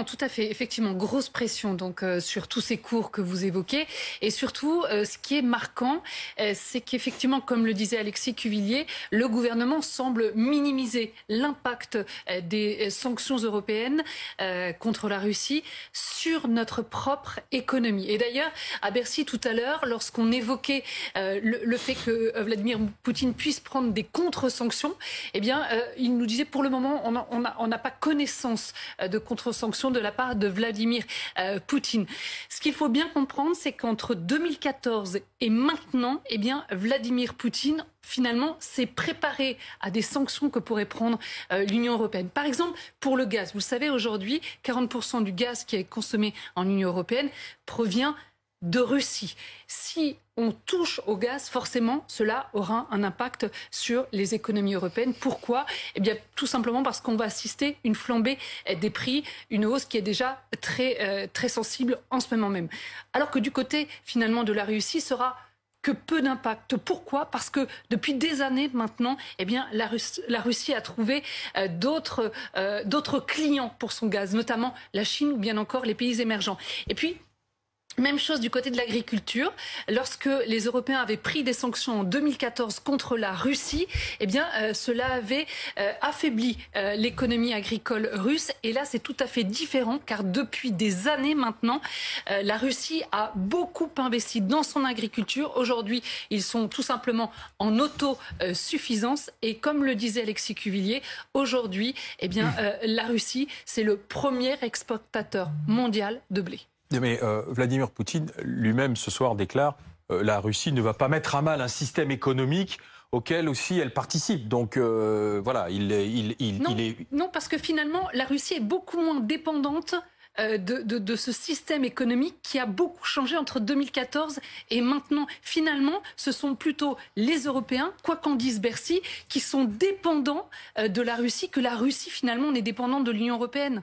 Non, tout à fait. Effectivement, grosse pression donc sur tous ces cours que vous évoquez. Et surtout, ce qui est marquant, c'est qu'effectivement, comme le disait Alexis Cuvillier, le gouvernement semble minimiser l'impact des sanctions européennes contre la Russie sur notre propre économie. Et d'ailleurs, à Bercy tout à l'heure, lorsqu'on évoquait le fait que Vladimir Poutine puisse prendre des contre-sanctions, eh bien, il nous disait pour le moment, on n'a pas connaissance de contre-sanctions de la part de Vladimir Poutine. Ce qu'il faut bien comprendre, c'est qu'entre 2014 et maintenant, eh bien, Vladimir Poutine finalement s'est préparé à des sanctions que pourrait prendre l'Union européenne. Par exemple, pour le gaz. Vous le savez, aujourd'hui, 40% du gaz qui est consommé en Union européenne provient de Russie. Si on touche au gaz, forcément, cela aura un impact sur les économies européennes. Pourquoi ? Eh bien, tout simplement parce qu'on va assister à une flambée des prix, une hausse qui est déjà très sensible en ce moment même. Alors que du côté, finalement, de la Russie, sera que peu d'impact. Pourquoi ? Parce que depuis des années maintenant, eh bien, la Russie a trouvé d'autres clients pour son gaz, notamment la Chine ou bien encore les pays émergents. Et puis, même chose du côté de l'agriculture. Lorsque les Européens avaient pris des sanctions en 2014 contre la Russie, eh bien, cela avait affaibli l'économie agricole russe. Et là, c'est tout à fait différent, car depuis des années maintenant, la Russie a beaucoup investi dans son agriculture. Aujourd'hui, ils sont tout simplement en autosuffisance. Et comme le disait Alexis Cuvillier, aujourd'hui, eh bien, la Russie, c'est le premier exportateur mondial de blé. Mais Vladimir Poutine lui-même ce soir déclare la Russie ne va pas mettre à mal un système économique auquel aussi elle participe. Donc voilà, il est... Non, parce que finalement, la Russie est beaucoup moins dépendante de ce système économique qui a beaucoup changé entre 2014 et maintenant. Finalement, ce sont plutôt les Européens, quoi qu'en dise Bercy, qui sont dépendants de la Russie, que la Russie finalement n'est dépendante de l'Union européenne.